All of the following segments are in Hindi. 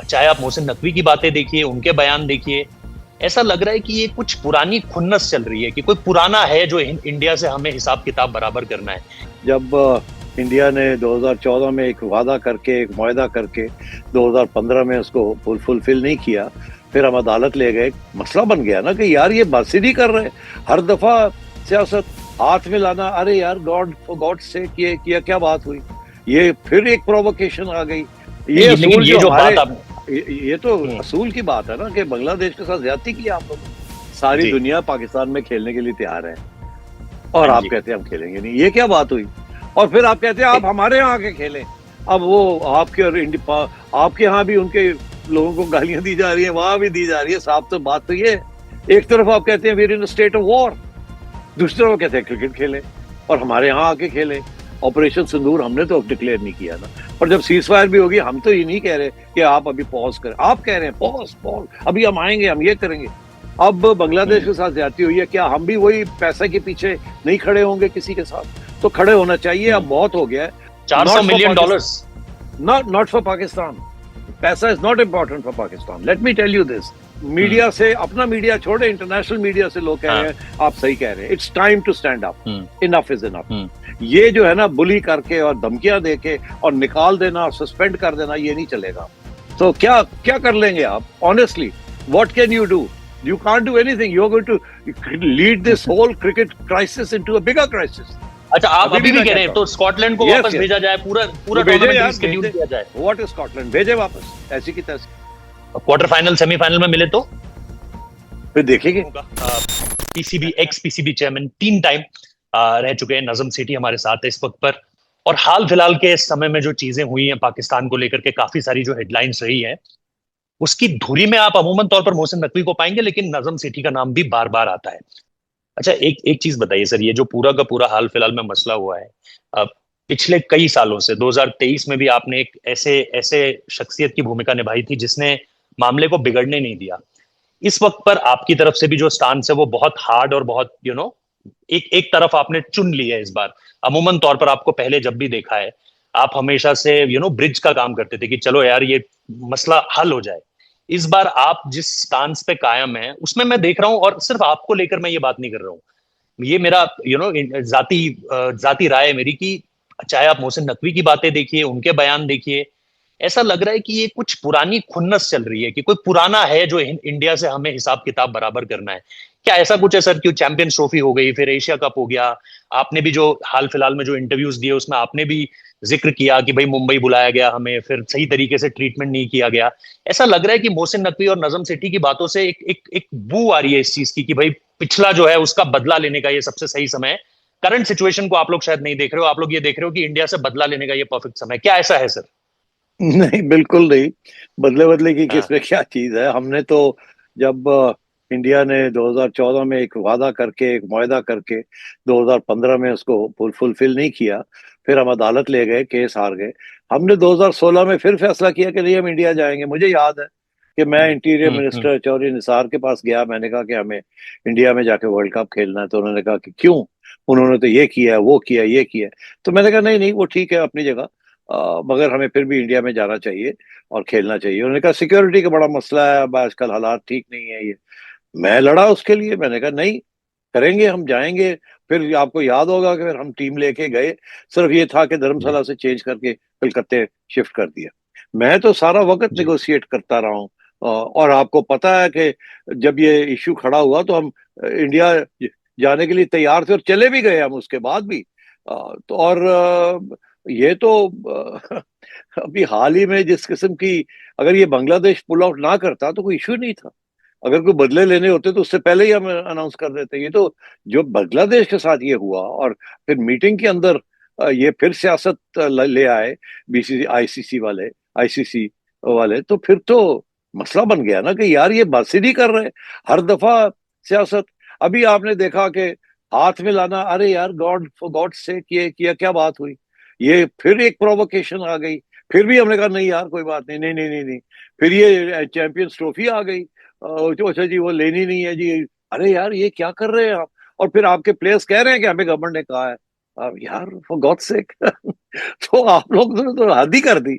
चाहे आप मोहसिन नकवी की बातें देखिए, उनके बयान देखिए, ऐसा लग रहा है कि ये कुछ पुरानी खुन्नस चल रही है कि कोई पुराना है जो इंडिया से हमें हिसाब किताब बराबर करना है। जब इंडिया ने 2014 में एक वादा करके, एक मुआहदा करके 2015 में उसको फुलफिल नहीं किया, फिर हम अदालत ले गए। मसला बन गया ना कि यार ये बस ही नहीं कर रहे। हर दफा सियासत हाथ में लाना, अरे यार गॉड फॉर गॉड से किया क्या बात हुई। ये फिर एक प्रोवोकेशन आ गई। ये लेकिन असूल ये जो जो हमारे, बात आप ये तो असूल की बात है ना कि बांग्लादेश के साथ ज्यादती की आप लोगों ने। सारी जी, दुनिया पाकिस्तान में खेलने के लिए तैयार है और हाँ आप जी, कहते हैं हम खेलेंगे नहीं। ये क्या बात हुई। और फिर आप कहते हैं आप हमारे यहाँ आके खेलें। अब वो आपके यहाँ भी उनके लोगों को गालियां दी जा रही है, वहां भी दी जा रही है। साफ तो बात तो ये, एक तरफ आप कहते हैं वीर इन स्टेट ऑफ वॉर, दूसरी तरफ कहते हैं क्रिकेट खेले और हमारे यहाँ आके खेले। ऑपरेशन सिंदूर हमने तो डिक्लेयर नहीं किया ना। और जब सीज फायर भी होगी, हम तो ये नहीं कह रहे कि आप अभी पॉज करें। आप कह रहे हैं पॉज पॉज, अभी हम आएंगे, हम ये करेंगे। अब बांग्लादेश के साथ ज्यादती हुई है, क्या हम भी वही पैसे के पीछे नहीं खड़े होंगे किसी के साथ? तो खड़े होना चाहिए। अब बहुत हो गया है। 400 million dollars. Not for Pakistan. पैसा is not important for Pakistan. Let me tell you this. Media से, अपना मीडिया छोड़े, इंटरनेशनल मीडिया से लोग कह रहे हैं, आप सही कह रहे हैं, it's time to stand up, enough is enough. ये जो है ना, बुली करके और धमकियां देके और निकाल देना और सस्पेंड कर देना, ये नहीं चलेगा। तो क्या क्या कर लेंगे आप? Honestly what can you do? You can't do anything. You're going to lead this whole cricket crisis into a bigger crisis. अच्छा, आप अभी भी कह रहे हैं तो स्कॉटलैंड को वापस भेजा जाए, पूरा टूर्नामेंट रीशेड्यूल किया जाए। What is Scotland? भेजे वापस, ऐसी की तैसी। क्वार्टर फाइनल, सेमीफाइनल में मिले तो फिर देखेंगे। PCB, x PCB chairman 3 time रह चुके हैं नजम सेठी हमारे साथ है इस वक्त पर। और हाल फिलहाल के समय में जो चीजें हुई हैं पाकिस्तान को लेकर के, काफी सारी जो हेडलाइंस रही है, उसकी धुरी में आप अमूमन तौर पर मोहसिन नकवी को पाएंगे, लेकिन नजम सेठी का नाम भी बार बार आता है। अच्छा, एक एक चीज बताइए सर, ये जो पूरा का पूरा हाल फिलहाल में मसला हुआ है, पिछले कई सालों से 2023 में भी आपने एक ऐसे ऐसे शख्सियत की भूमिका निभाई थी जिसने मामले को बिगड़ने नहीं दिया। इस वक्त पर आपकी तरफ से भी जो स्टांस है वो बहुत हार्ड और बहुत एक एक तरफ आपने चुन ली है इस बार। अमूमन तौर पर आपको पहले जब भी देखा है, आप हमेशा से ब्रिज का काम करते थे कि चलो यार ये मसला हल हो जाए। इस बार आप जिस स्टांस पे कायम है उसमें मैं देख रहा हूं, और सिर्फ आपको लेकर मैं ये बात नहीं कर रहा हूं, ये मेरा जाती जाती राय है मेरी कि चाहे आप मोहसिन नकवी की बातें देखिए, उनके बयान देखिए, ऐसा लग रहा है कि ये कुछ पुरानी खुन्नस चल रही है कि कोई पुराना है जो इंडिया से हमें हिसाब किताब बराबर करना है। क्या ऐसा कुछ है सर? क्यों चैंपियंस ट्रॉफी हो गई, फिर एशिया कप हो गया, आपने भी जो हाल फिलहाल में जो इंटरव्यूज दिए उसमें आपने भी जिक्र किया कि भाई मुंबई बुलाया गया हमें, फिर सही तरीके से ट्रीटमेंट नहीं किया गया। ऐसा लग रहा है कि मोहसिन नकवी और नजम सेठी की बातों से एक बू आ रही है इस चीज की कि भाई पिछला जो है उसका बदला लेने का ये सबसे सही समय है। करंट सिचुएशन को आप लोग शायद नहीं देख रहे हो, आप लोग ये देख रहे हो कि इंडिया से बदला लेने का ये परफेक्ट समय। क्या ऐसा है सर? नहीं, बिल्कुल नहीं। बदले बदले की हाँ, किसमें क्या चीज है। हमने तो जब इंडिया ने 2014 में एक वादा करके, एक मुआहदा करके 2015 में उसको फुलफिल नहीं किया, फिर हम अदालत ले गए, केस हार गए। हमने 2016 में फिर फैसला किया कि नहीं, हम इंडिया जाएंगे। मुझे याद है कि मैं इंटीरियर हम्म। मिनिस्टर चौधरी निसार के पास गया। मैंने कहा कि हमें इंडिया में जाके वर्ल्ड कप खेलना है। तो उन्होंने कहा कि क्यों? उन्होंने तो ये किया, वो किया, ये किया। तो मैंने कहा नहीं नहीं, वो ठीक है अपनी जगह, मगर हमें फिर भी इंडिया में जाना चाहिए और खेलना चाहिए। उन्होंने कहा सिक्योरिटी का बड़ा मसला है, अब आजकल हालात ठीक नहीं है ये। मैं लड़ा उसके लिए, मैंने कहा नहीं, करेंगे, हम जाएंगे। फिर आपको याद होगा कि फिर हम टीम लेके गए। सिर्फ ये था कि जी, धर्मशाला से चेंज करके कलकत्ते शिफ्ट कर दिया। मैं तो सारा वक्त जी, नेगोशिएट करता रहा हूँ। और आपको पता है कि जब ये इश्यू खड़ा हुआ तो हम इंडिया जाने के लिए तैयार थे और चले भी गए हम उसके बाद भी। तो और ये तो अभी हाल ही में जिस किस्म की, अगर ये बांग्लादेश पुल आउट ना करता तो कोई इश्यू नहीं था। अगर कोई बदले लेने होते तो उससे पहले ही हम अनाउंस कर देते। ये तो जो बांग्लादेश के साथ ये हुआ और फिर मीटिंग के अंदर ये फिर सियासत ले आए बीसीसी आईसीसी वाले, तो फिर तो मसला बन गया ना कि यार ये बस ही नहीं कर रहे। हर दफा सियासत। अभी आपने देखा कि हाथ में लाना, अरे यार गॉड फॉर गॉड से किया क्या बात हुई। ये फिर एक प्रोवोकेशन आ गई। फिर भी हमने कहा नहीं यार कोई बात नहीं, नहीं नहीं नहीं नहीं। फिर ये चैंपियंस ट्रॉफी आ गई। तो अच्छा जी वो लेनी नहीं है जी। अरे यार ये क्या कर रहे हैं आप? और फिर आपके प्लेयर्स कह रहे हैं कि हमें गवर्नमेंट ने कहा है। अब यार फॉर गॉड सेक तो आप लोग ने तो हद ही कर दी।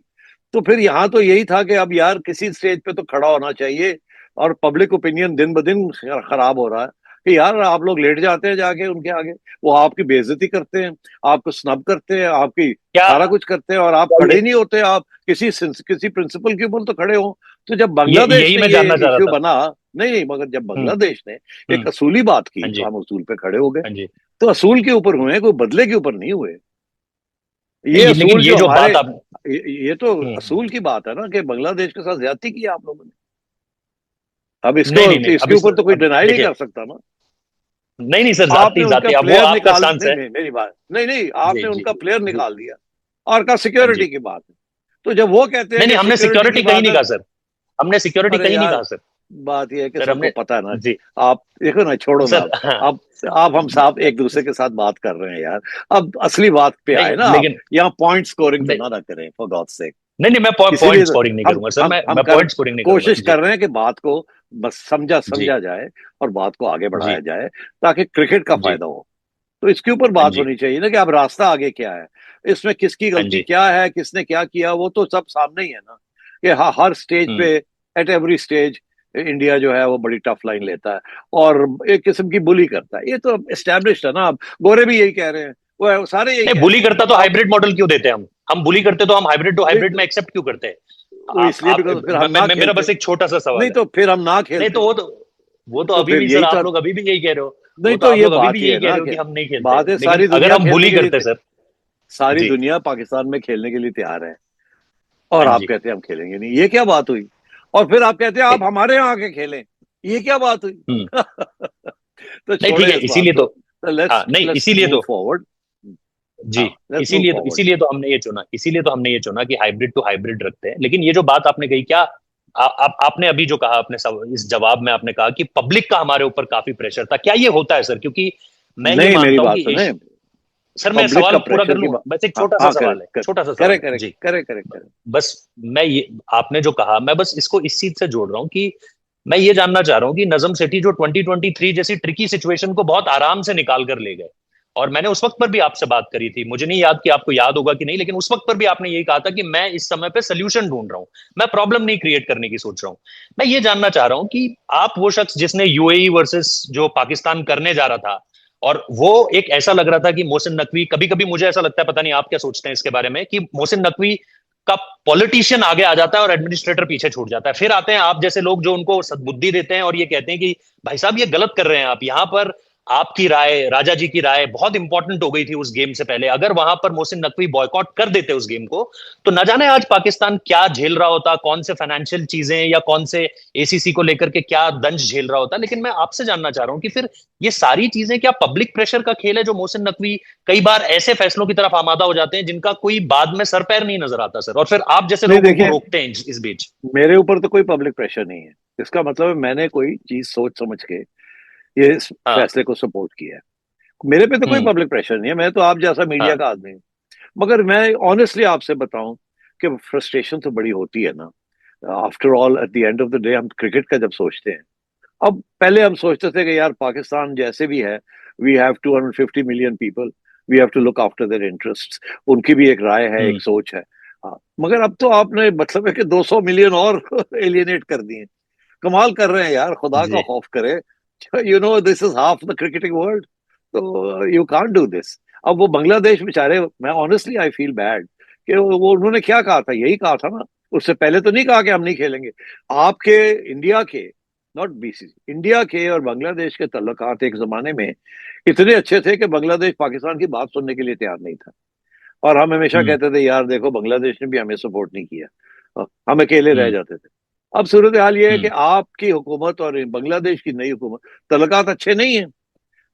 तो फिर यहाँ तो यही था कि अब यार किसी स्टेज पे तो खड़ा होना चाहिए। और पब्लिक ओपिनियन दिन ब दिन खराब हो रहा है कि यार आप लोग लेट जाते हैं जाके उनके आगे, वो आपकी बेइज्जती करते हैं, आपको स्नब करते हैं, आपकी क्या सारा कुछ करते हैं, और आप क्या खड़े ये ही नहीं होते। आप किसी प्रिंसिपल के ऊपर तो खड़े हो। तो जब बांग्लादेश यही ने मैं ये जानना चाह रहा इश्यू था। बना, नहीं नहीं, मगर जब हम्म। बांग्लादेश ने एक हम्म। असूली बात की हाँ तो जी। हम असूल पे खड़े हो गए। हाँ जी। तो असूल के ऊपर हुए, कोई बदले के ऊपर नहीं हुए। ये नहीं, लेकिन असूल ये जो जो हमारे, बात आप ये तो हम्म। असूल की बात है ना कि बांग्लादेश के साथ ज्यादती की आप लोगों ने। अब इसको, नहीं नहीं नहीं, इसके ऊपर तो कोई अब डिनाई नहीं देखिए, कर सकता ना। नहीं नहीं सर, आपने जाति उनका जाति अब वो प्लेयर आपका निकाल, स्टांस नहीं है। नहीं मेरी बात, नहीं नहीं, जी आपने जी उनका प्लेयर जी। निकाल दिया और कहा हाँ जी। सिक्योरिटी की बात है। तो जब वो कहते हैं नहीं नहीं, कि हमने सिक्योरिटी की सिक्योरिटी कहीं बात नहीं है, कहा सर। हमने सिक्योरिटी अरे कहीं नहीं यार कहा सर। बात यह है कि सर सबको हमने पता है ना। जी आप देखो ना, छोड़ो ना सर, हाँ। अब आप हम साहब एक दूसरे के साथ बात कर रहे हैं यार। अब असली बात पे नहीं आए ना आप। लेकिन यहाँ पॉइंट स्कोरिंग तो नहीं ना करें फॉर गॉड सेक। नहीं नहीं, मैं इसीलिए पॉइंट तो स्कोरिंग नहीं हम करूंगा सर, हम हम मैं कर पॉइंट स्कोरिंग नहीं करूंगा कोशिश जी। कर रहे हैं कि बात को बस समझा जी समझा जाए और बात को आगे बढ़ाया जी जाए, ताकि क्रिकेट का जी। फायदा हो। तो इसके ऊपर हाँ बात जी। होनी चाहिए ना कि अब रास्ता आगे क्या है, इसमें किसकी हाँ गलती जी। क्या है, किसने क्या किया, वो तो सब सामने ही है ना। कि हाँ, हर स्टेज हम्म। पे, एट एवरी स्टेज इंडिया जो है वो बड़ी टफ लाइन लेता है और एक किस्म की बुली करता है। ये तो एस्टेब्लिश्ड है ना। अब गोरे भी यही कह रहे हैं, वो सारे यही नहीं, कह रहे बुली हैं। करता तो आप हाइब्रिड मॉडल क्यों देते हैं हम बुली करते तो हम हाइब्रिड टू नहीं हाइब्रिड में तो एक्सेप्ट क्यों करते हैं? वो इसलिए आप बिकॉज फिर हम ना मेरा खेलते, बस एक छोटा सा नहीं सवाल है। तो फिर हम ना नहीं खेलते, तो वो तो तो अभी फिर भी सर, यही आप तो, लोग अभी भी यही कह रहे हो। नहीं वो तो तो आप ये लोग अभी बात भी ही यही है कह ना रहे हो कि कि हम नहीं खेलते, बात है, लेकिन सारी अगर दुनिया हम खेलने बुली के लिए, करते सर। सारी जी। दुनिया पाकिस्तान में खेलने के लिए तैयार है और हाँ आप जी। कहते हैं हम खेलेंगे नहीं, ये क्या बात हुई? और फिर आप कहते हैं आप नहीं। हमारे यहाँ आके खेलें, ये क्या बात हुई? हम्म। तो नहीं, ठीक छोड़े है, इस बात इसीलिए को। तो। हाँ, लेट्स नहीं, लेट्स इसीलिए मूव तो। फॉरवर्ड। जी। हाँ, लेट्स मूव फॉरवर्ड। इसीलिए तो हमने ये चुना, इसीलिए तो हमने ये चुना कि हाइब्रिड टू हाइब्रिड रखते हैं। लेकिन ये जो बात आपने कही, क्या आपने अभी जो कहा, अपने इस जवाब में आपने कहा कि पब्लिक का हमारे ऊपर काफी प्रेशर था, क्या ये होता है सर? क्योंकि मैं ये नहीं, मेरी मानता हूं बात कि सुने, सर, मैं पब्लिक सवाल का पूरा कर प्रेशर की लूं, बात। बस एक हाँ छोटा सा हाँ, करे सवाल है, छोटा सा करे सवाल है करे जी। करे करे करे। बस मैं ये, आपने जो कहा, मैं बस इसको इस चीज से जोड़ रहा हूं कि मैं ये जानना चाह रहा हूं कि नजम सेठी जो 2023 जैसी ट्रिकी सिचुएशन को बहुत आराम से निकाल कर ले गए, और मैंने उस वक्त पर भी आपसे बात करी थी, मुझे नहीं याद कि आपको याद होगा कि नहीं, लेकिन उस वक्त पर भी आपने यही कहा था कि मैं इस समय पे सोल्यूशन ढूंढ रहा हूं, मैं प्रॉब्लम नहीं क्रिएट करने की सोच रहा हूं। मैं ये जानना चाह रहा हूं कि आप वो शख्स जिसने यूएई वर्सेस जो पाकिस्तान करने जा रहा था, और वो एक ऐसा लग रहा था कि मोहसिन नकवी, कभी कभी मुझे ऐसा लगता है, पता नहीं आप क्या सोचते हैं इसके बारे में, कि मोहसिन नकवी का पॉलिटिशियन आगे आ जाता है और एडमिनिस्ट्रेटर पीछे छूट जाता है, फिर आते हैं आप जैसे लोग जो उनको सद्बुद्धि देते हैं और ये कहते हैं कि भाई साहब ये गलत कर रहे हैं आप यहाँ पर। आपकी राय, राजा जी की राय बहुत इंपॉर्टेंट हो गई थी उस गेम से पहले, अगर वहां पर मोहसिन नकवी बॉयकॉट कर देते उस गेम को, तो न जाने आज पाकिस्तान क्या झेल रहा होता, कौन से फाइनेंशियल चीजें या कौन से एसीसी को लेकर के क्या दंश झेल रहा होता। लेकिन मैं आपसे जानना चाह रहा हूं कि फिर ये सारी चीजें क्या पब्लिक प्रेशर का खेल है, जो मोहसिन नकवी कई बार ऐसे फैसलों की तरफ आमादा हो जाते हैं जिनका कोई बाद में सर पैर नहीं नजर आता सर, और फिर आप जैसे नहीं लोग उनको देखिए, रोकते हैं इस बीच। मेरे ऊपर तो कोई पब्लिक प्रेशर नहीं है। इसका मतलब है मैंने कोई चीज सोच समझ के ये इस हाँ। फैसले को सपोर्ट किया है। मेरे पे तो कोई हम्म। पब्लिक प्रेशर नहीं है, मैं तो आप जैसा मीडिया हाँ। का आदमी हूँ। मगर मैं ऑनेस्टली आपसे बताऊं कि फ्रस्ट्रेशन तो बड़ी होती है ना। After all at the end of the day हम क्रिकेट का जब सोचते हैं, अब पहले हम सोचते थे कि यार पाकिस्तान जैसे भी है, we have 250 million people, we have to look after their interests. उनकी भी एक राय है, एक हम्म। सोच है। हाँ, मगर अब तो आपने मतलब है कि 200 मिलियन और एलियनेट कर दिए। कमाल कर रहे हैं यार, खुदा का जी। खौफ करे। This is half the cricketing world. तो यू कांट डू दिस। अब वो बांग्लादेश बेचारे, मैं ऑनेस्टली आई फील बैड कि वो उन्होंने क्या कहा था, यही कहा था ना। उससे पहले तो नहीं कहा कि हम नहीं खेलेंगे। आपके इंडिया के, नॉट बीसीसी, इंडिया के और बांग्लादेश के तल्लुकात एक जमाने में इतने अच्छे थे कि बांग्लादेश पाकिस्तान की बात सुनने के लिए तैयार नहीं था। और हम हमेशा हम्म। कहते थे यार देखो बांग्लादेश ने भी हमें सपोर्ट नहीं किया, हम अकेले रह हम्म। जाते थे। अब सूरत हाल ये है कि हम्म। आपकी हुकूमत और बांग्लादेश की नई हुकूमत, तल्लुकात अच्छे नहीं है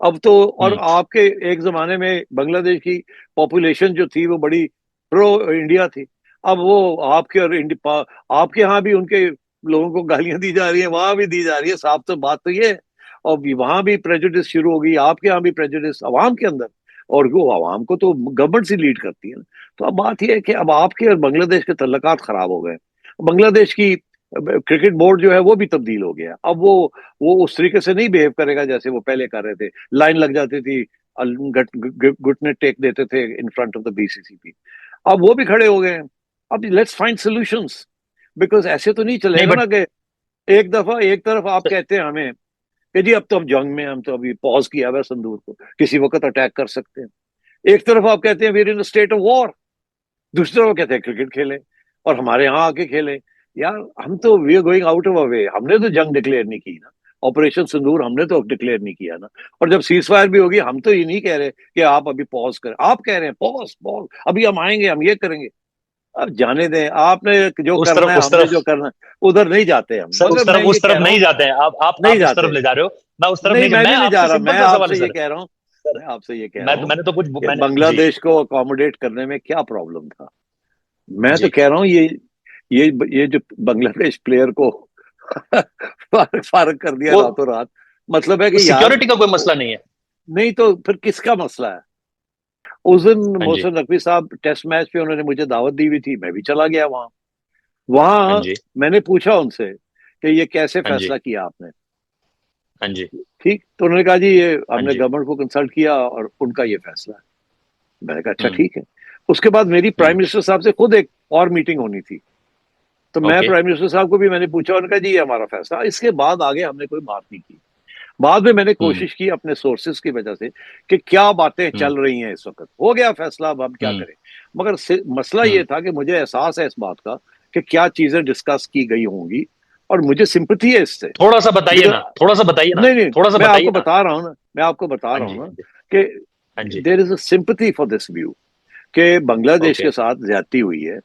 अब तो। और हम्म। आपके एक जमाने में बांग्लादेश की पॉपुलेशन जो थी वो बड़ी प्रो इंडिया थी। अब वो आपके और आपके यहाँ भी उनके लोगों को गालियां दी जा रही है, वहां भी दी जा रही है, साफ तो बात तो ये है। और वहां भी प्रेजुडिस शुरू हो गई, आपके यहाँ भी प्रेजुडिस अवाम के अंदर। और वो अवाम को तो गवर्नमेंट से लीड करती है ना। तो अब बात यह है कि अब आपके और बांग्लादेश के तल्लुकात खराब हो गए। बांग्लादेश की क्रिकेट बोर्ड जो है वो भी तब्दील हो गया। अब वो उस तरीके से नहीं बिहेव करेगा जैसे वो पहले कर रहे थे। लाइन लग जाती थी, घुटने टेक देते थे इन फ्रंट ऑफ द बीसीसीपी। अब वो भी खड़े हो गए हैं। अब लेट्स फाइंड सॉल्यूशंस, बिकॉज ऐसे तो नहीं नहीं चलेगा बट ना कि एक दफा एक तरफ आप कहते हैं हमें कि जी अब तो हम जंग में, हम तो अभी पॉज किया हुआ है संदूर को, किसी वक्त अटैक कर सकते हैं। एक तरफ आप कहते हैं we are in state of war, दूसरी तरफ कहते हैं क्रिकेट खेलें और हमारे यहाँ आके खेलें। यार हम तो we are going out of a way, हमने तो जंग डिक्लेयर नहीं की ना, ऑपरेशन सिंदूर हमने तो डिक्लेयर नहीं किया ना। और जब सीज फायर भी होगी हम तो ये नहीं कह रहे कि आप अभी पॉज करें, आप कह रहे हैं पॉज पॉज, अभी हम आएंगे, हम ये करेंगे। अब जाने दें, आपने जो उस करना तरफ है, उस हमने तरफ जो करना है, उधर नहीं जाते हम। सर, मगर मैं ये उस कह तरफ रहा नहीं हूँ, जाते हैं नहीं आप उस तरफ जाते। ले जा रहे हो। मैं उस तरफ नहीं, नहीं मैं मैं नहीं ले जा आपसे रहा, सिंपल मैं सा सवाल है आपसे ये सर। कह रहा हूँ, सर मैं आपसे ये कह रहा हूँ मैंने तो कुछ कि मैंने जी बांग्लादेश को अकोमोडेट करने में क्या प्रॉब्लम था। मैं तो जी कह रहा हूँ ये ये जो बांग्लादेश प्लेयर को फारग कर दिया वो रातों रात, मतलब है कि यार सिक्योरिटी का कोई मसला नहीं है। नहीं तो फिर किसका मसला है। उस दिन हाँ जी मोहसिन नकवी साहब टेस्ट मैच पे उन्होंने मुझे दावत दी हुई थी, मैं भी चला गया वहां। हाँ वहां जी मैंने पूछा उनसे कि ये कैसे हाँ जी फैसला किया आपने। हाँ जी ठीक, तो उन्होंने कहा जी ये हाँ हमने जी। गवर्नमेंट को कंसल्ट किया और उनका ये फैसला है। मैंने कहा अच्छा हम्म ठीक है। उसके बाद मेरी प्राइम हम्म मिनिस्टर साहब से खुद एक और मीटिंग होनी थी, तो मैं ओके। प्राइम मिनिस्टर साहब को भी मैंने पूछा, उन्होंने कहा जी ये हमारा फैसला। इसके बाद आगे हमने कोई बात नहीं की। बाद में मैंने हम्म कोशिश की अपने सोर्सेज की वजह से कि क्या बातें हम्म चल रही हैं इस वक्त, हो गया फैसला, अब हम क्या हम्म करें। मगर मसला हम्म ये था कि मुझे एहसास है इस बात का कि क्या चीजें डिस्कस की गई होंगी, और मुझे सिंपथी है इससे। थोड़ा सा बताइए बिकॉज ना, थोड़ा सा बताइए ना, नहीं नहीं, थोड़ा सा मैं बताइए आपको ना। बता रहा हूँ ना, मैं आपको बता हाँ रहा हूँ जी ना हाँ जी कि हाँ जी। There is a sympathy for this view कि बांग्लादेश ओके। के साथ ज्यादती हुई है।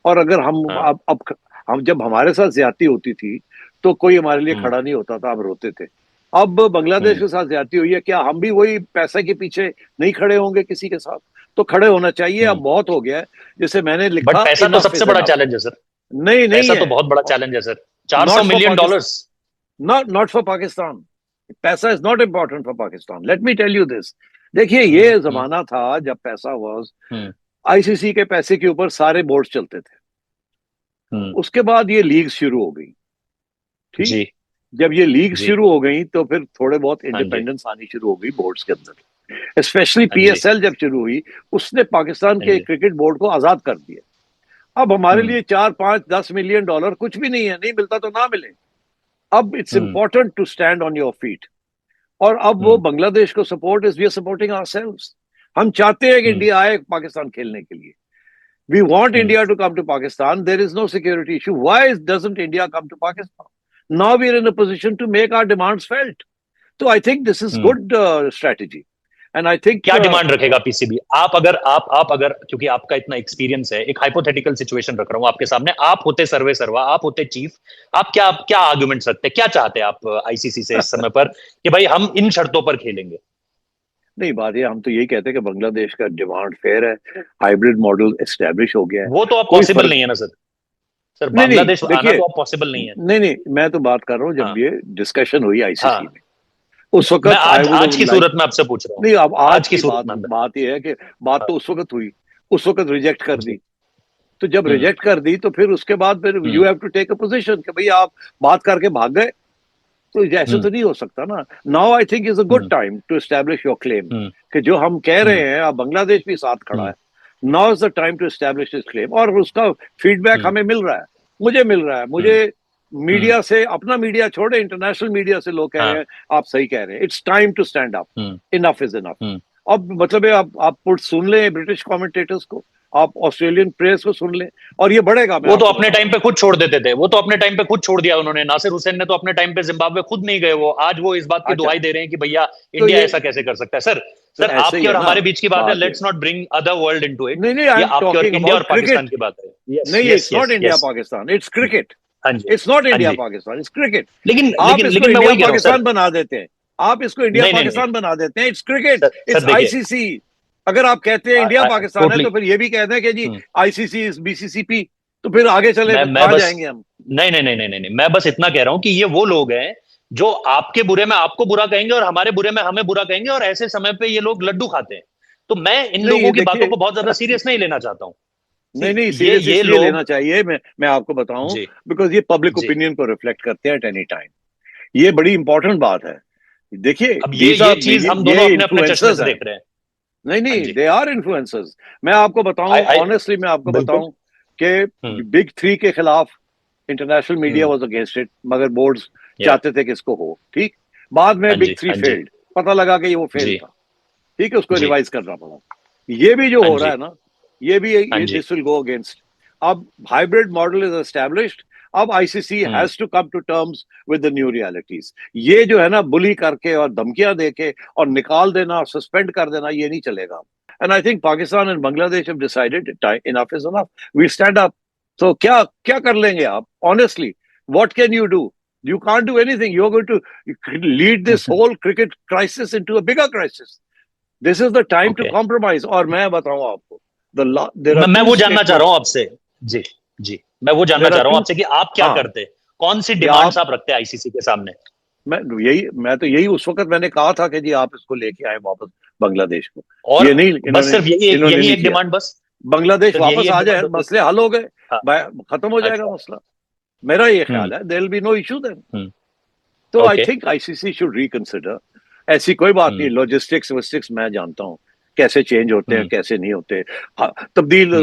और अगर हम हाँ। अब हम जब हमारे साथ ज्यादती होती थी तो कोई हमारे लिए हम्म खड़ा नहीं होता था, हम रोते थे। अब बांग्लादेश हम्म के साथ ज्यादती हुई है, क्या हम भी वही पैसे के पीछे नहीं खड़े होंगे किसी के साथ? तो खड़े होना चाहिए, अब हम्म बहुत हो गया है। जैसे मैंने बट लिखा, पैसा तो इनफ सबसे इज बड़ा इनफ। चैलेंज है सर। नहीं नहीं पैसा तो है, बहुत बड़ा चैलेंज है sir. 400 not for million Pakistan, dollars not for Pakistan. पैसा is not important for Pakistan, let me tell you this. देखिए हम्म ये हम्म जमाना था जब पैसा वाज, हम्म आईसीसी के पैसे के ऊपर सारे बोर्ड चलते थे। हम्म उसके बाद ये लीग शुरू हो गई। ठीक, जी जब ये लीग जी शुरू हो गई तो फिर थोड़े बहुत हाँ जी इंडिपेंडेंस आनी शुरू हो गई बोर्ड्स के अंदर। स्पेशली हाँ जी पीएसएल जब शुरू हुई, उसने पाकिस्तान हाँ के जी। क्रिकेट बोर्ड को आजाद कर दिया। अब हमारे हम्म लिए 4 5 10 मिलियन डॉलर कुछ भी नहीं है, नहीं मिलता तो ना मिले। अब it's hmm important to stand on your feet. और अब वो हम्म बांग्लादेश को support is we are supporting ourselves. हम चाहते हैं कि हम्म इंडिया आए पाकिस्तान खेलने के लिए। We want hmm India to come to Pakistan, there is no security issue, why doesn't India come to Pakistan? Now we are in a position to make our demands felt. तो I think this is hmm good strategy, and I think क्या डिमांड रखेगा पीसीबी? आप अगर, क्योंकि आपका इतना एक्सपीरियंस है, एक हाइपोथेटिकल सिचुएशन रख रहा हूं आपके सामने, आप होते सर्वे सर्वा, आप होते चीफ, आप क्या क्या आर्गुमेंट रखते, क्या चाहते हैं आप आईसीसी से इस समय पर कि भाई हम इन शर्तों पर खेलेंगे? नहीं, बात ये हम तो यही कहते हैं कि बांग्लादेश का डिमांड फेयर है, हाइब्रिड मॉडल एस्टेब्लिश हो गया है, वो तो अब कोई पॉसिबल फर्क। नहीं है ना सर। सर नहीं नहीं, बांग्लादेश आना देखिए, तो अब पॉसिबल नहीं है। नहीं नहीं, मैं तो बात कर रहा हूँ जब हाँ ये डिस्कशन हुई आईसीसी हाँ। में, उस मैं वक्त आई आज वुड आज की लाइक। सूरत में आपसे पूछ रहा हूँ। नहीं, अब आज आज की की सूरत बात में बात यह है कि बात हाँ तो उस वक्त हुई, उस वक्त रिजेक्ट कर जी। दी। तो जब हम्म रिजेक्ट कर दी तो फिर उसके बाद फिर hmm you have to take a position कि भाई आप बात करके भाग गए, तो ऐसे हम्म तो नहीं हो सकता ना। Now I think is a good hmm time to establish your claim, hmm कि जो हम कह रहे हम्म हैं, अब बांग्लादेश भी साथ खड़ा हम्म है। Now is the time to establish this claim, और उसका फीडबैक हम्म हमें मिल रहा है, मुझे मिल रहा है। हम्म मुझे हम्म मीडिया से, अपना मीडिया छोड़े, इंटरनेशनल मीडिया से लोग कह रहे हाँ हैं आप सही कह रहे हैं, it's time to stand up, hmm enough is enough. Hmm अब मतलब है, आप पुट सुन लें ब्रिटिश कमेंटेटर्स को, आप ऑस्ट्रेलियन प्रेस को सुन लें, और ये बढ़ेगा, मैं वो तो आपको अपने बता रहा टाइम हूँ। पे खुद छोड़ देते थे, वो तो अपने टाइम पे खुद छोड़ दिया उन्होंने। नासिर हुसैन ने तो अपने टाइम पे जिम्बाब्वे खुद नहीं गए, वो आज वो इस बात की अच्छा, दुहाई दे रहे हैं कि भैया तो इंडिया ये ऐसा कैसे कर सकता है। सर तो सर ऐसे ही आपकी है और ना, हमारे बीच की बात है, बात ये। Let's not bring other world into it. नहीं नहीं, आई ये एम आपके और टॉकिंग इंडिया और अबाउट पाकिस्तान क्रिकेट। की बात है। यस नहीं, yes it's not yes India yes. Pakistan, it's cricket. हाँ जी इट्स नॉट हाँ इंडिया जी। Pakistan, it's cricket. लेकिन आप लेकिन इसको लेकिन मैं इंडिया वही कह रहा हूँ सर। पाकिस्तान बना देते हैं, आप इसको इंडिया नहीं नहीं नहीं पाकिस्तान बना देते हैं, it's cricket, sir it's sir देखिए, आईसीसी। अगर आप कहते हैं इंडिया पाकिस्तान है टोटली तो फिर ये भी कहते हैं कि जी आईसीसी इज बीसीसीपी, तो फिर आगे चले, फिर मैं कहाँ बस जाएंगे हम? नहीं नहीं नहीं नहीं नहीं नहीं, मैं बस इतना कह रहा हूं कि ये वो लोग हैं जो आपके बुरे में आपको बुरा कहेंगे और हमारे बुरे में हमें बुरा कहेंगे, और ऐसे समय पे ये लोग लड्डू खाते हैं। तो मैं इन नहीं, ये लोगों की बातों देखिए, को बहुत ज्यादा सीरियस नहीं लेना चाहता हूं। नहीं सी नहीं, ये सीरियस ये इसलिए लोग लेना चाहिए, मैं आपको बताऊं, जी बिकॉज ये पब्लिक जी। ओपिनियन को रिफ्लेक्ट करते हैं एट एनी टाइम। ये बड़ी इंपॉर्टेंट बात है। देखिए, अब दीज ये आर, चीज हम दोनों ये अपने अपने चश्मे इन्फ्लुएंसर्स से हैं। देख रहे हैं। नहीं हाँ नहीं, जी। They are influencers. मैं आपको आई बताऊं आई ऑनेस्टली, मैं आपको बिल्कुल। बताऊं कि बिग थ्री के खिलाफ international media was against it, मगर बोर्ड्स चाहते थे कि इसको हो। ठीक, बाद में बिग थ्री फेल्ड, पता लगा कि ये वो फेल था। ठीक है, उसको रिवाइज करना पड़ा। ये भी जो हो रहा है ना, ये भी दिस विल गो अगेंस्ट। अब हाइब्रिड मॉडल इज एस्टैब्लिश्ड, अब ICC has to come to terms with the new realities. ये जो है ना, बुली करके और धमकियां देके और निकाल देना और सस्पेंड कर देना, ये नहीं चलेगा। And I think Pakistan and Bangladesh have decided enough is enough, we stand up. तो क्या क्या कर लेंगे आप? Honestly, what can you do? You can't do anything. You're going to lead this whole cricket crisis into a bigger crisis. This is the time to compromise. और मैं बताऊं आपको, मैं वो जानना चाह रहा हूं आपसे। जी जी, मैं वो जानना चाह रहा हूं आपसे कि आप क्या करते, कौन सी डिमांड्स आप रखते हैं आईसीसी के सामने? मैं तो यही उस वक्त मैंने कहा था कि जी आप इसको लेके आए वापस बांग्लादेश को। और ये नहीं, बस सिर्फ यही एक डिमांड, बस बांग्लादेश वापस आ जाए, मसले हल हो गए, खत्म हो जाएगा मसला। मेरा ये ख्याल है, there will be no issue then. तो I think ICC should reconsider. ऐसी कोई बात नहीं, लॉजिस्टिक्स वॉजिस्टिक्स मैं जानता हूँ कैसे चेंज होते हैं, कैसे नहीं होते, तब्दील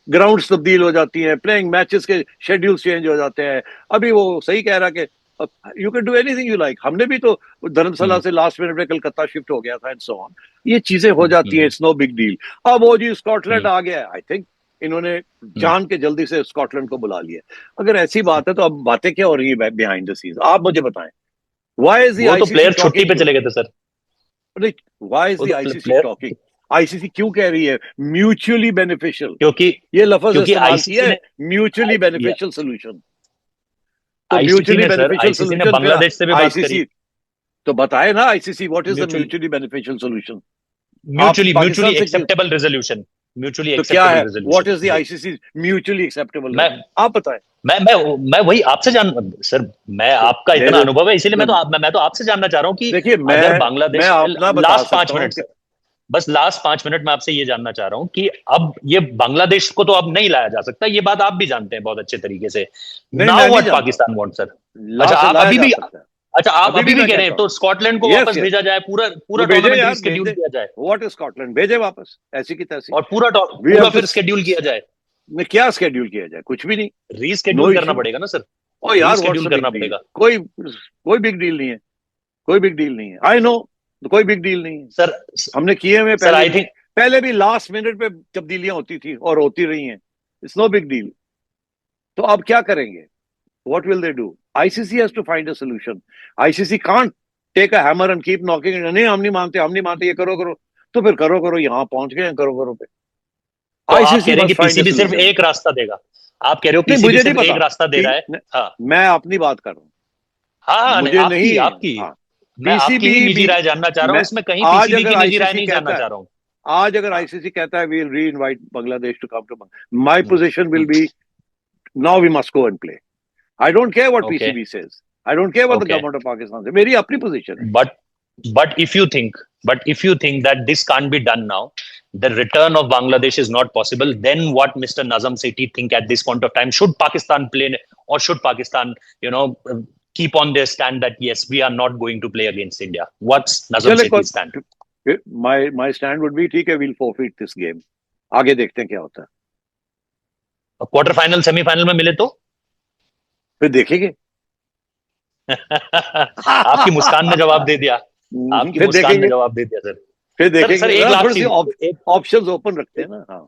ग्राउंड्स तब्दील हो जाती हैं, प्लेइंग मैचेस के शेड्यूल्स चेंज हो जाते हैं। अभी वो सही कह रहा कि you can do anything you like. हमने भी तो धर्मशाला से लास्ट मिनट में कलकत्ता शिफ्ट हो गया था एंड सो ऑन। ये चीजें हो जाती हैं, इट्स नो बिग डील। अब वो जी स्कॉटलैंड आ गया है, आई थिंक इन्होंने जान के जल्दी से स्कॉटलैंड को बुला लिया। अगर ऐसी बात है तो अब बातें क्या हो रही है बिहाइंड द सीन्स, आप मुझे बताएं। Why is the ICC, player छुट्टी पे चले गए थे sir. Why is the ICC talking? ICC क्यों कह रही है म्यूचुअली बेनिफिशियल? क्योंकि ये लफ्ज इस्तेमाल किया है, म्यूचुअली बेनिफिशियल सोल्यूशन। तो म्यूचुअली बेनिफिशियल सोल्यूशन बांग्लादेश से भी बात करी तो बताए ना ICC, what is the mutually beneficial solution? Mutually acceptable resolution, mutually acceptable resolution. What is the ICC mutually acceptable? आप बताएं। मैं वही आपसे सर, मैं आपका इतना अनुभव है, इसीलिए मैं तो आपसे जानना चाह रहा हूं कि देखिए, अगर बांग्लादेश लास्ट 5 मिनट से, बस लास्ट 5 मिनट में आपसे ये जानना चाह रहा हूं कि अब ये बांग्लादेश को तो अब नहीं लाया जा सकता, ये बात आप भी जानते हैं बहुत अच्छे तरीके से। Now what Pakistan want sir? अच्छा, आप अभी भी कह रहे हैं तो स्कॉटलैंड को वापस भेजा जाए, पूरा टूर्नामेंट रीशेड्यूल किया जाए। What is Scotland? भेजे वापस ऐसी की तैसी, और पूरा फिर शेड्यूल किया जाए। क्या शेड्यूल किया जाए? कुछ भी नहीं, रीशेड्यूल करना पड़ेगा ना सर। ओ यार, शेड्यूल करना पड़ेगा। कोई बिग डील नहीं है, कोई बिग डील नहीं है। आई नो, कोई बिग डील नहीं है सर। हमने किए हुए पहले भी लास्ट मिनट पे तब्दीलियां होती थी और होती रही हैं। It's no big deal. तो अब क्या करेंगे? What will they do? ICC has to find a solution. ICC can't take a hammer and keep knocking. नहीं, हम नहीं मानते, ये करो। तो फिर करो, यहां पहुंच गए करो पे। तो आप कह रहे हैं कि पीसीबी सिर्फ एक रास्ता देगा? आप कह रहे हो पीसीबी सिर्फ एक रास्ता दे रहा है? हाँ, मैं अपनी बात कर रहा हूँ। हाँ, मुझे नहीं, आपकी मैं आपकी निजी राय जानना चाह रहा हूँ, इसमें कहीं पीसीबी की निजी राय नहीं जानना चाह रहा हूँ। आज अगर आईसीसी कहता है we will reinvite Bangladesh to come to, my position will be now we must go and play. I don't care what PCB says, I don't care what the government of Pakistan say. मेरी अपनी पोजीशन है। But if you think that this can't be done now, the return of Bangladesh is not possible, then what Mr. Nazam Sethi think at this point of time? Should Pakistan play, or should Pakistan, keep on their stand that yes, we are not going to play against India? What's Nazam Sethi's stand? My stand would be, ठीक है, we'll forfeit this game. आगे देखते हैं क्या होता है। क्वार्टर फाइनल सेमीफाइनल में मिले तो फिर देखेंगे। आपकी मुस्कान ने जवाब दे दिया, आपकी मुस्कान ने जवाब दे दिया सर। फिर देखेंगे सर, एक लास्ट ऑप्शंस ओपन रखते हैं ना। हाँ,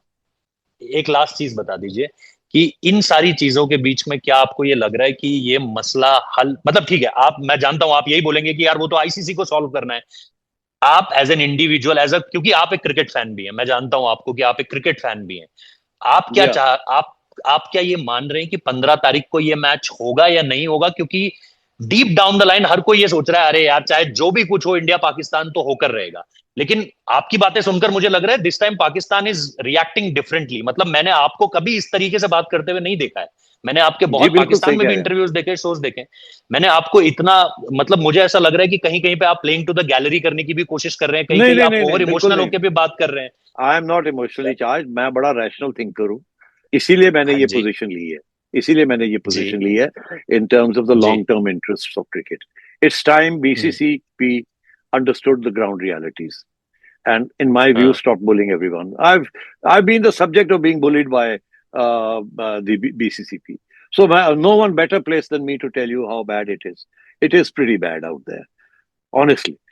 एक लास्ट चीज बता दीजिए कि इन सारी चीजों के बीच में क्या आपको ये लग रहा है कि ये मसला हल, मतलब ठीक है, मैं जानता हूं आप यही बोलेंगे कि यार वो तो आईसीसी को सॉल्व करना है। आप एज एन इंडिविजुअल, क्योंकि आप एक क्रिकेट फैन भी हैं, मैं जानता हूं आपको कि आप एक क्रिकेट फैन भी हैं, आप क्या आप क्या ये मान रहे हैं कि 15 तारीख को ये मैच होगा या नहीं होगा? क्योंकि डीप डाउन द लाइन हर कोई ये सोच रहा है, अरे यार चाहे जो भी कुछ हो, इंडिया पाकिस्तान तो होकर रहेगा। लेकिन आपकी बातें सुनकर मुझे लग रहा है this time Pakistan is reacting differently. मतलब मैंने आपको कभी इस तरीके से बात करते हुए नहीं देखा है। मैंने आपके बहुत पाकिस्तान में भी इंटरव्यूज देखे, शोज देखे, मैंने आपको इतना, मतलब मुझे ऐसा लग रहा है कि कहीं कहीं पे आप प्लेइंग टू द गैलरी करने की भी कोशिश कर रहे हैं, कहीं कहीं आप ओवर इमोशनल होकर भी बात कर रहे हैं। I am not emotionally charge, मैं बड़ा रैशनल थिंकर हूँ, इसीलिए मैंने ये पोजीशन ली है, in terms of the long term interest of cricket. It's time BCCB understood the ground realities, and in my view stopped bullying everyone. I've been the subject of being bullied by the BCCP. So no one better place than me to tell you how bad it is. It is pretty bad out there, honestly.